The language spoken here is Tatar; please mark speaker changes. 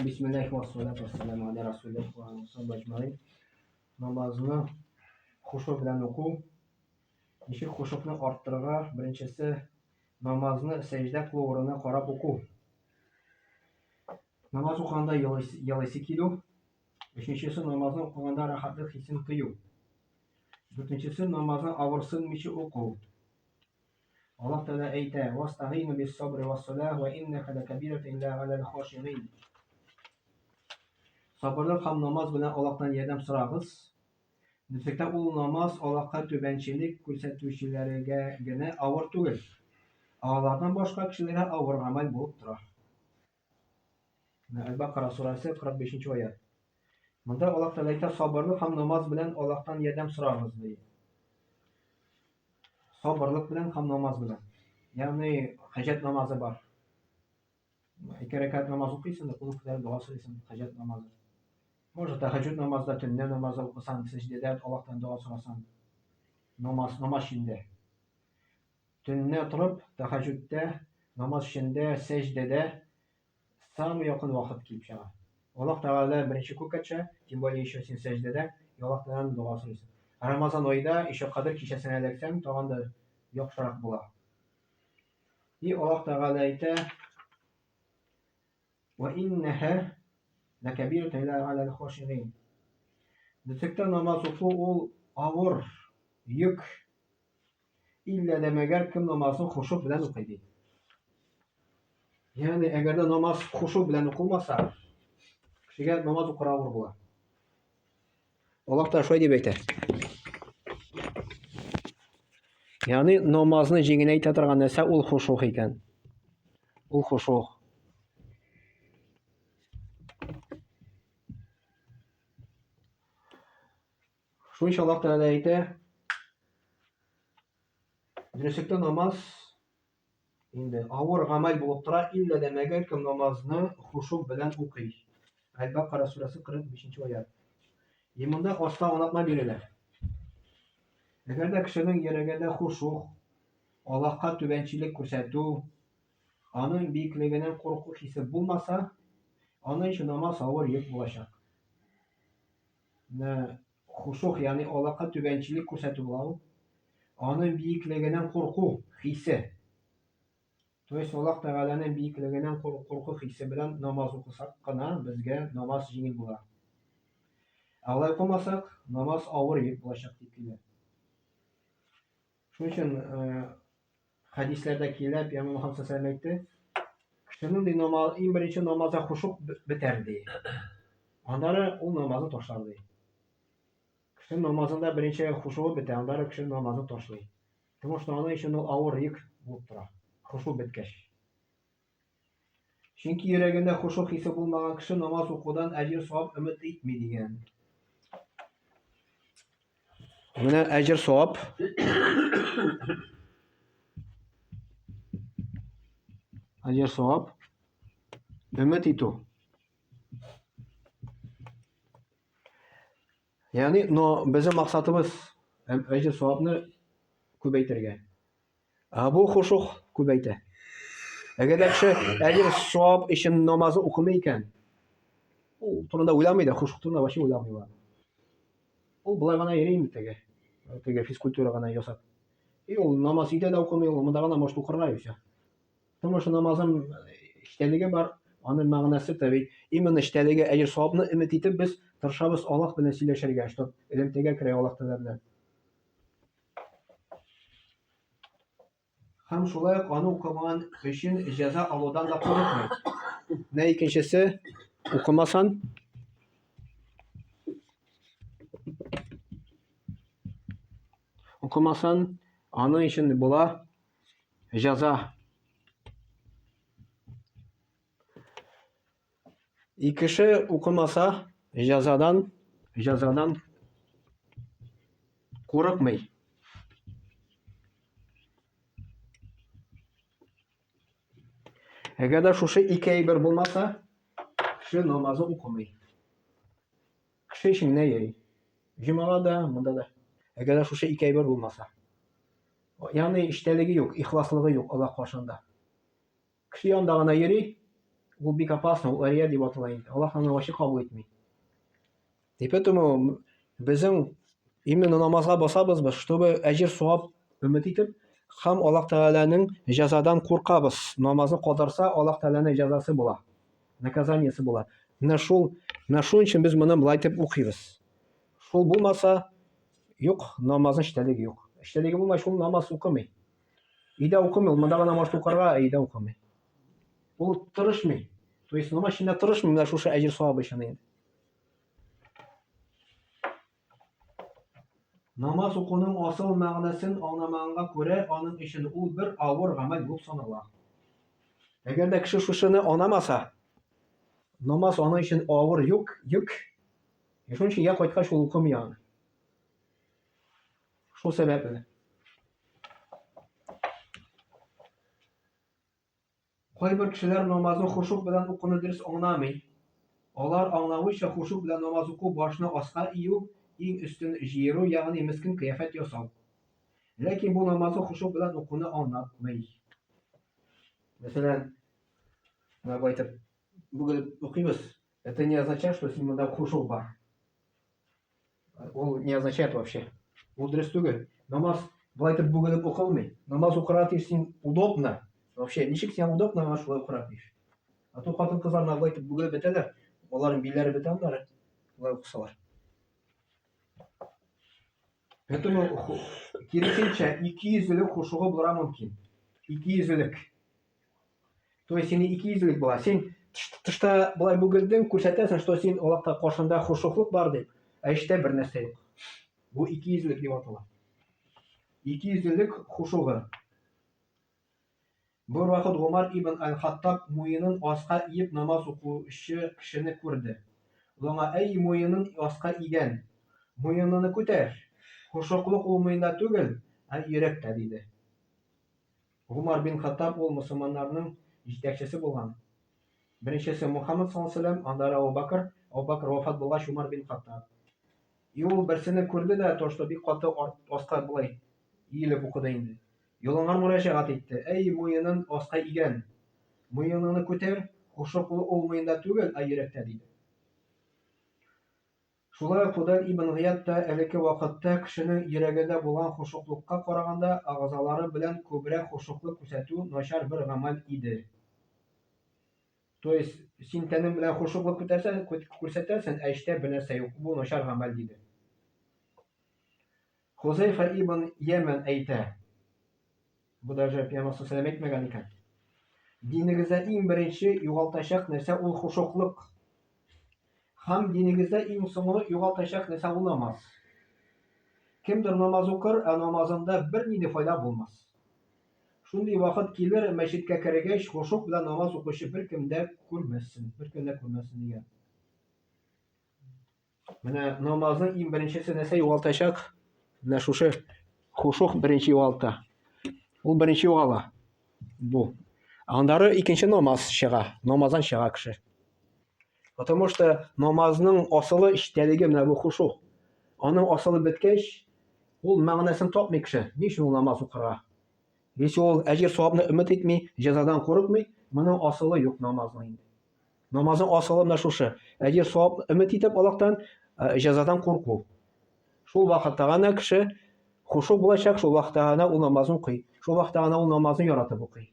Speaker 1: Bismillah ve salatu ve selamu ala Resulullah ve sahibi ecmaîn. Namazını huşu bilen oku. Nişi huşukni arttırıga birinchisi namazını secde kılı oruna qarab oku. Namaz o'qiganda yig'lisi keladi. Uchinchisi namozni o'qiganda rohatlik hisini tuyu. To'rtinchisi namozni og'irsinmichi o'qu. Alloh taolo aytadi: "Vasta'inu bis-sabri was-salah va innaka lakabiratun illa alal khoshi'in." Sabırlık ham namaz bilen Allah'tan yordam so'rag'iz. Nitlikda u namoz Allohga tubanchilik ko'rsatuvchilarigagina og'ir tugul. Allohdan boshqa kishilarga og'ir amal bo'lib turadi. Al-Baqara surasi 45-oyat. Bunda Alloh taolo aytadi: "Sabırlık ham namoz bilen Allohdan yordam so'rag'iz" deydi. Sabırlık bilen ham namoz bilen. Ya'ni hajat namozi bor. 2 rakat namoz o'qiysan, qulluq qilib duo so'raysan, hajat namozi. Может, tahajjud namozda, tunni namozda o'qisan, sajdada Allohdan duo so'rasan. Namoz ishinde. Tunni turib, tahajjudda, namoz ishinde, sajdada sam yaqin vaqt kelib chiqadi. Alloh taolo birinchi ko'katcha, tim более еще sen sajdada Allohdan duo so'raysan. Ramazon oyida еще qadr kechasini aylaksang, tog'anda yaxshiroq bo'ladi. Alloh taolo aytadi: "Va innaha lakabiratun illa alal khoshi'in." Nitlikda namoz o'qu ul og'ir yuk. İlla demagar kim namozni xushu bilan o'qiydi. Ya'ni agarda namoz xushu bilan o'qilmasa, kishiga namoz o'qira og'ir bo'ladi. Alloh taolo shunday deb aytadi. Ya'ni namozni yengillaytiradigan narsa ul xushu ekan. Ul xushu. Shuning uchun Alloh taolo aytadi: "Nitlikda namoz endi og'ir amal bo'lib turadi, illa demagar kim namozni xushu bilan o'qiy." Al-Baqara surasi 45-oyat. Bunda osta anlatma beriladi. Agarda kishining yuragida xushu, Allohga tubanchilik ko'rsatuv, onun buyukligidan qo'rquv hissi bo'lmasa, onun uchun namoz og'ir yuk bo'lacak. Xushu ya'ni Allohga tubanchilik ko'rsatuv, onun buyukligidan qo'rquv hissi. To есть Alloh taolaning buyukligidan qo'rquv hissi bilan namoz o'qisak-qina bizga namoz yengil bo'ladi. Alloh o'qimasak, namoz og'ir yuk bo'lacak deb keladi. Shuning uchun hadislarda kelib, Payg'ambar Muhammad sallallohu alayhi vasallam aytdi: "Kishining namoz eng birinchi namozda xushu bitardi. Andara u namozni tashlardi." Kishining namozida birinchi xushu bitadi, andara kishining namozini tashlaydi. Потому что onun uchun og'ir yuk bo'lib turadi. Xushu bitgach. Chunki yuragida xushu hissi bo'lmagan kishi namoz o'qidan ajr savob umid etmaydigan. Buna ajr savob ajr savob umid etu. Ya'ni bizim maqsadimiz ajr savobni ko'paytirgan. Bu xushu ko'paydi. Agar kishi ajr savob uchun namozni o'qimay ekan, u turida o'ylamaydi, xushu turida boshqa o'ylamaydi. U bo'lag'ana yeriymi tega fizkulturagana yasab. U namoz ida o'qimay, undag'ana moshtu qirg'aycha. Потому что namozim ishtaligi bor, onun ma'nosi tabiiy. Именно ishtaligi ajr savobni umid etib biz tirishamiz Alloh bilan siylashirga, shtub ilmga kiray Alloh taoladan. Ham shulay qonun o'qimagan uchun jazo oluvdan da qo'rqmaydi. Ne ikkinchisi o'qimasan onun uchun bo'lar jazo. Kishi o'qimasa jazodan qo'rqmaydi. Agarda shu ikki bir bo'lmasa, kishi namozni o'qimaydi. Kishi ishini yeydi. Jumada, bunda. Agarda shu ikki bir bo'lmasa. Ya'ni ishtaligi yo'q, ixlosligi yo'q Alloh qo'shanda. Kishi yondag'ana yeydi, Ул бик опасно, ул ария дип атала инде. Аллаһ аны вообще кабул итми. И поэтому безнең именно намазга басабыз, чтобы әҗер савап өмет итеп, һәм Аллаһ Тәгаләнең җәзадан куркабыз. Намазны калдырса, Аллаһ Тәгаләнең җәзасы була, наказаниесе була. Менә шул өчен без моны болай итеп укыйбыз. Шул булмаса, юк, намазның эчтәлеге юк. Эчтәлеге булмай, шул намаз укымый. Өйдә укымый, ул монда намаз укырга, өйдә укымый. Ул тырышмый. То есть намаз эчендә тырышмый, менә шушы әҗер савабы өчен инде. Намаз укуның асыл мәгънәсен аңламаганга күрә, аның өчен ул бер авыр гамәл булып санала. Әгәр дә кеше шушыны аңламаса, намаз аның өчен авыр йөк. Шуның өчен я кайткач ул укымый аны. Шул сәбәпле. Кайбер кешеләр намазны хушук белән укуны дөрес аңламый. Алар аңлавыча хушук белән намаз уку башны аска ию, иң өстен җыеру, ягъни мескен кыяфәт ясау. Ләкин бу намазны хушук белән укуны аңлатмый. Мәсәлән, булай итеп бүген укыйбыз. Это не означает, что синда хушук бар. Ул не означает вообще. Ул дөрес түгел. Намаз булай итеп бүген укылмый. Намаз укырга син удобно. Вообще, ничек син удобно намаз укырга тиеш. А то хатын-кызларны булай итеп бүген бетәләр. Аларның билләре бетә аннары. Булай укысалар. Поэтому киресенчә 200-лек хушугы булырга мөмкин. 200-лек. То есть сине 200-лек була. Син тышта булай бүгелдең, күрсәтәсең, что син Аллаһта каршында хушуклык бар дип, ә эчтә бер нәрсә юк. Бу 200-лек дип атала. 200-лек хушугы. Бер вакыт Умар ибн аль-Хаттаб муенын аска иеп намаз укучы кешене күрде. Аңа: "Эй, муенын аска игән, муеныңны күтәр. Хушуклык ул муенда түгел, ә йөрәктә", диде. Умар бин Хаттаб ул мусламаннарның җитәкчесе булган. Беренчесе Мухаммад саллаллаху алейхи ва саллям, андары Абу Бакр вафат булгач Умар бин Хаттаб. И ул берсене күрде дә, то что бик каты аска булай иелеп укыды инде. Юлыңар мөрәҗәгать итте: "Эй, муенын аска игән, муеныңны күтәр, хушуклы ул муенда түгел, ә йөрәктә", диде. Шулай Фудайл ибн Гыяд та элекке вакытта кешенең йөрәгендә булган хушуклыкка караганда агъзалары белән күбрәк хушуклык күрсәтү начар бер гамәл иде. То есть син тәнең белән хушуклык күрсәтәсең, ә эчтә бер нәрсә юк. Бу начар гамәл диде. Хузайфа ибн Яман әйтә. Бу даже Пәйгамбәр саллаллаху алейхи ва саллям әйтмәгән икән. Динегездә иң беренче югалтачак нәрсә ул хушуклык. Һәм динегездә иң соңгы югалтачак нәрсә ул намаз. Кемдер намаз укыр, ә намазында бер нинди файда булмас. Шундый вакыт килер, мәчеткә кергәч, хушук белән намаз укучы бер кемдә күрмәссең дигән. Менә намазның иң беренчесе нәрсә югалтачак? Менә шушы хушук беренче югалта. Ул беренче югала. Бу. Андары икенче намаз чыга, намаздан чыга кеше. Потому что намазның асылы эчтәлеге менә бу хушук. Аның асылы беткәч, ул мәгънәсен тапмый кеше. Ничек ул намаз укырга? Если ул әҗер савабны өмет итми, җәзадан курыкмый, моның асылы юк намазның инде. Намазның асылы менә шушы. Әҗер савап өмет итеп Аллаһтан, җәзадан курку. Шул вакытта гына кеше хушук булачак, шул вакытта гына ул намазын укый. Шул вакытта гына ул намазын яратып укый.